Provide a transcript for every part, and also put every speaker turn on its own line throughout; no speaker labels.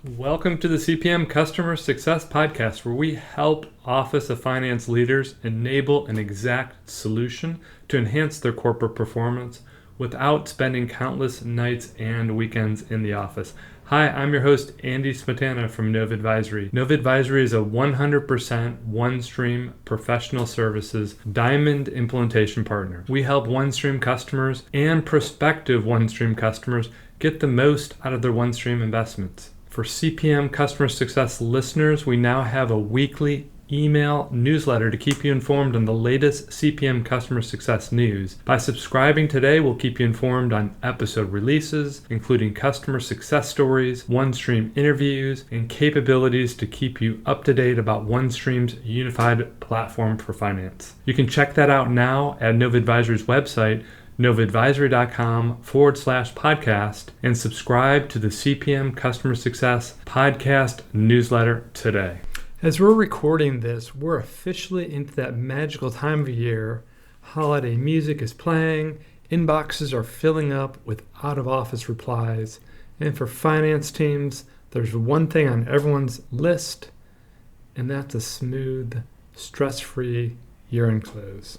Welcome to the CPM Customer Success Podcast, where we help Office of Finance leaders enable an exact solution to enhance their corporate performance without spending countless nights and weekends in the office. Hi, I'm your host, Andy Smetana from Nova Advisory. Nova Advisory is a 100% OneStream professional services diamond implementation partner. We help OneStream customers and prospective OneStream customers get the most out of their OneStream investments. For CPM Customer Success listeners, we now have a weekly email newsletter to keep you informed on the latest CPM Customer Success news. By subscribing today, we'll keep you informed on episode releases, including customer success stories, OneStream interviews, and capabilities to keep you up to date about OneStream's unified platform for finance. You can check that out now at Nova Advisory's website, novaadvisory.com/podcast, and subscribe to the CPM Customer Success podcast newsletter today. As we're recording this, we're officially into that magical time of year. Holiday music is playing, inboxes are filling up with out-of-office replies, and for finance teams, there's one thing on everyone's list, and that's a smooth, stress-free year-end close.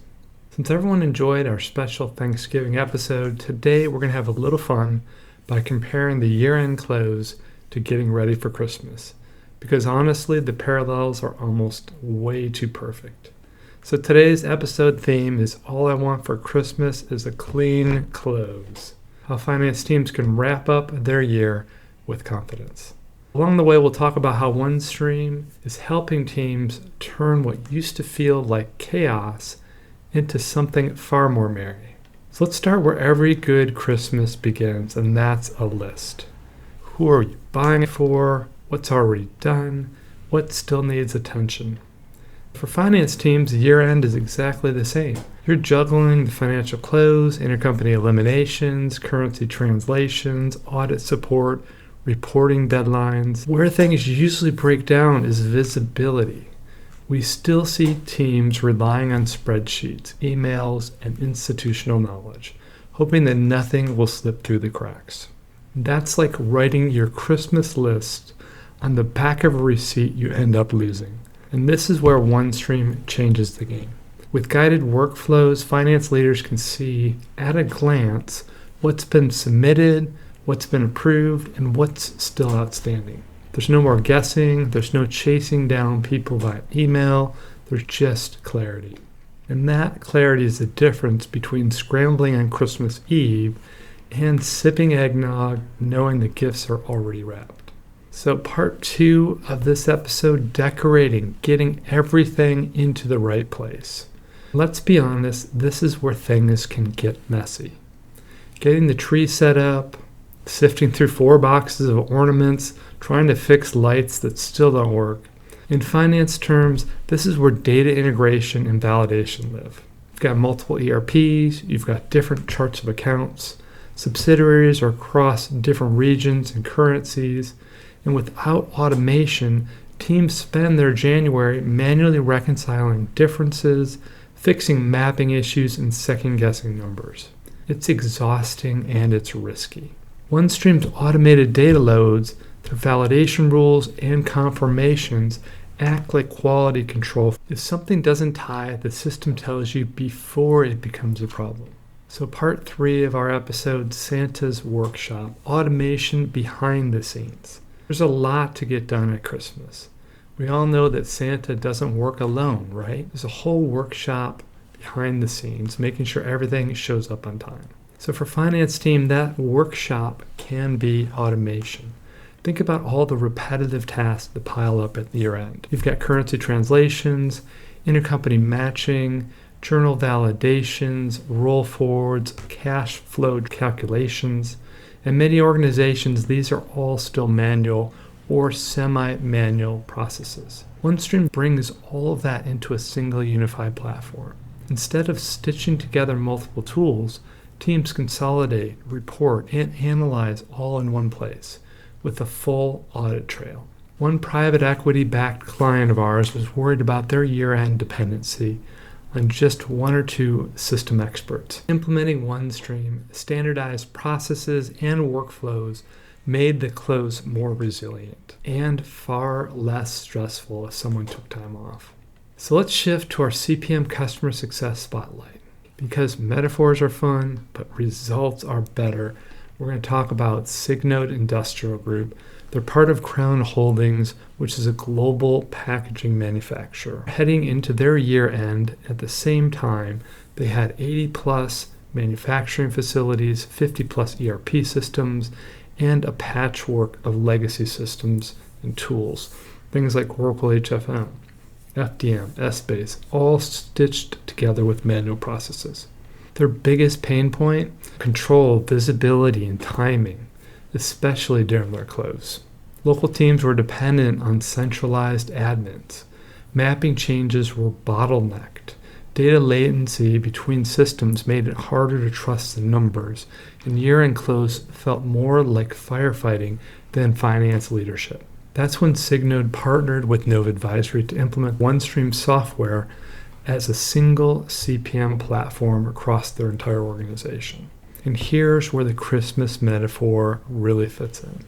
Since everyone enjoyed our special Thanksgiving episode, today we're going to have a little fun by comparing the year-end close to getting ready for Christmas. Because honestly, the parallels are almost way too perfect. So today's episode theme is All I Want for Christmas is a Clean Close. How finance teams can wrap up their year with confidence. Along the way, we'll talk about how OneStream is helping teams turn what used to feel like chaos into something far more merry. So let's start where every good Christmas begins, and that's a list. Who are you buying it for? What's already done? What still needs attention? For finance teams, year-end is exactly the same. You're juggling the financial close, intercompany eliminations, currency translations, audit support, reporting deadlines. Where things usually break down is visibility. We still see teams relying on spreadsheets, emails, and institutional knowledge, hoping that nothing will slip through the cracks. That's like writing your Christmas list on the back of a receipt you end up losing. And this is where OneStream changes the game. With guided workflows, finance leaders can see at a glance what's been submitted, what's been approved, and what's still outstanding. There's no more guessing, there's no chasing down people by email, there's just clarity. And that clarity is the difference between scrambling on Christmas Eve and sipping eggnog knowing the gifts are already wrapped. So part 2 of this episode, decorating, getting everything into the right place. Let's be honest, this is where things can get messy. Getting the tree set up, sifting through 4 boxes of ornaments, trying to fix lights that still don't work. In finance terms, this is where data integration and validation live. You've got multiple ERPs, you've got different charts of accounts, subsidiaries are across different regions and currencies, and without automation, teams spend their January manually reconciling differences, fixing mapping issues, and second-guessing numbers. It's exhausting and it's risky. OneStream's automated data loads, their validation rules and confirmations act like quality control. If something doesn't tie, the system tells you before it becomes a problem. So part 3 of our episode, Santa's Workshop, automation behind the scenes. There's a lot to get done at Christmas. We all know that Santa doesn't work alone, right? There's a whole workshop behind the scenes, making sure everything shows up on time. So for finance team, that workshop can be automation. Think about all the repetitive tasks that pile up at the year end. You've got currency translations, intercompany matching, journal validations, roll forwards, cash flow calculations. In many organizations, these are all still manual or semi-manual processes. OneStream brings all of that into a single unified platform. Instead of stitching together multiple tools, teams consolidate, report, and analyze all in one place with a full audit trail. One private equity-backed client of ours was worried about their year-end dependency on just 1 or 2 system experts. Implementing OneStream, standardized processes and workflows made the close more resilient and far less stressful if someone took time off. So let's shift to our CPM Customer Success Spotlight. Because metaphors are fun, but results are better, we're going to talk about Signode Industrial Group. They're part of Crown Holdings, which is a global packaging manufacturer. Heading into their year end, at the same time, they had 80 plus manufacturing facilities, 50 plus ERP systems, and a patchwork of legacy systems and tools. Things like Oracle HFM, FDM, Essbase, all stitched together with manual processes. Their biggest pain point? Control, visibility, and timing, especially during their close. Local teams were dependent on centralized admins. Mapping changes were bottlenecked. Data latency between systems made it harder to trust the numbers, and year-end close felt more like firefighting than finance leadership. That's when Signode partnered with Nova Advisory to implement OneStream software as a single CPM platform across their entire organization. And here's where the Christmas metaphor really fits in.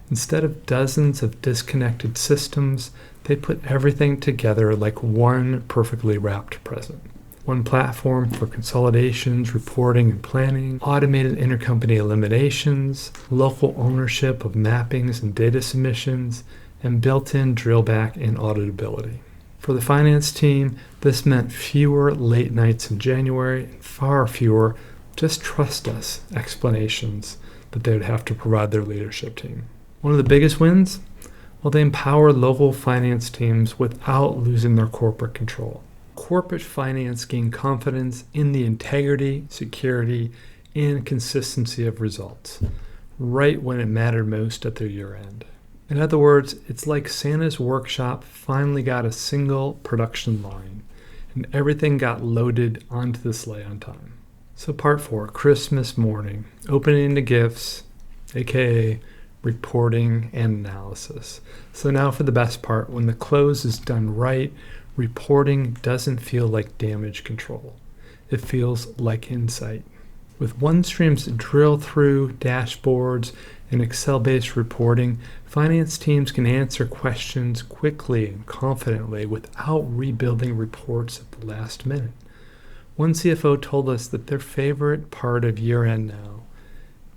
Instead of dozens of disconnected systems, they put everything together like one perfectly wrapped present. One platform for consolidations, reporting and planning, automated intercompany eliminations, local ownership of mappings and data submissions, and built-in drillback and auditability. For the finance team, this meant fewer late nights in January and far fewer "just trust us" explanations that they would have to provide their leadership team. One of the biggest wins? Well, they empower local finance teams without losing their corporate control. Corporate finance gained confidence in the integrity, security, and consistency of results, right when it mattered most at their year end. In other words, it's like Santa's workshop finally got a single production line, and everything got loaded onto the sleigh on time. So part 4, Christmas morning, opening the gifts, aka reporting and analysis. So now for the best part, when the close is done right, reporting doesn't feel like damage control. It feels like insight. With OneStream's drill-through dashboards and Excel-based reporting, finance teams can answer questions quickly and confidently without rebuilding reports at the last minute. One CFO told us that their favorite part of year-end now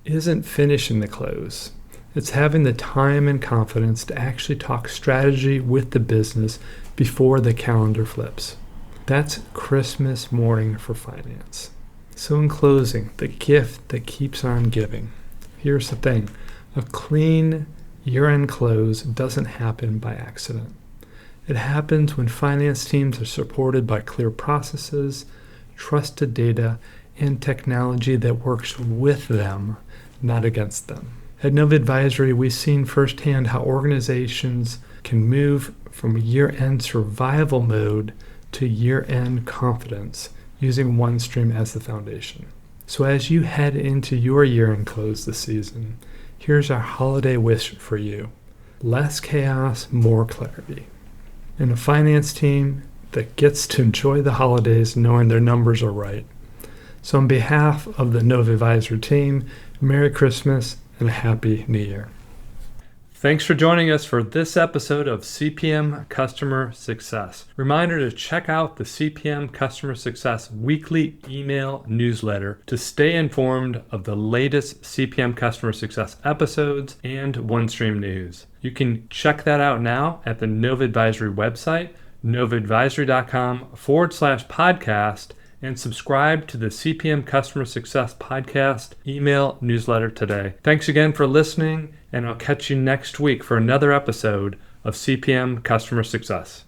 isn't finishing the close. It's having the time and confidence to actually talk strategy with the business before the calendar flips. That's Christmas morning for finance. So in closing, the gift that keeps on giving. Here's the thing. A clean year-end close doesn't happen by accident. It happens when finance teams are supported by clear processes, trusted data, and technology that works with them, not against them. At Nova Advisory, we've seen firsthand how organizations can move from year-end survival mode to year-end confidence using OneStream as the foundation. So as you head into your year-end close this season, here's our holiday wish for you. Less chaos, more clarity. And a finance team that gets to enjoy the holidays knowing their numbers are right. So on behalf of the Nova Advisory team, Merry Christmas and a Happy New Year. Thanks for joining us for this episode of CPM Customer Success. Reminder to check out the CPM Customer Success weekly email newsletter to stay informed of the latest CPM Customer Success episodes and OneStream news. You can check that out now at the Nova Advisory website, novaadvisory.com/podcast, and subscribe to the CPM Customer Success podcast email newsletter today. Thanks again for listening, and I'll catch you next week for another episode of CPM Customer Success.